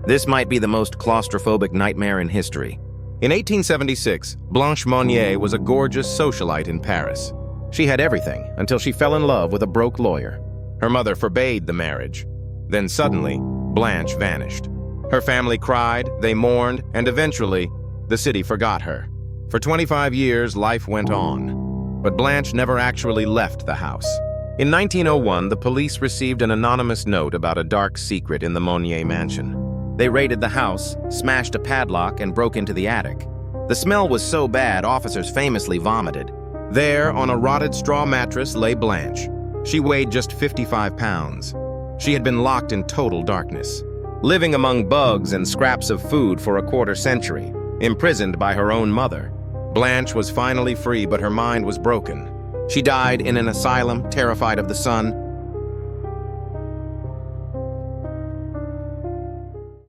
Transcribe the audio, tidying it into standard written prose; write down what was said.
This might be the most claustrophobic nightmare in history. In 1876, Blanche Monnier was a gorgeous socialite in Paris. She had everything until she fell in love with a broke lawyer. Her mother forbade the marriage. Then suddenly, Blanche vanished. Her family cried, they mourned, and eventually, the city forgot her. For 25 years, life went on. But Blanche never actually left the house. In 1901, the police received an anonymous note about a dark secret in the Monnier mansion. They raided the house, smashed a padlock, and broke into the attic. The smell was so bad, officers famously vomited. There, on a rotted straw mattress, lay Blanche. She weighed just 55 pounds. She had been locked in total darkness, living among bugs and scraps of food for a quarter century, imprisoned by her own mother. Blanche was finally free, but her mind was broken. She died in an asylum, terrified of the sun,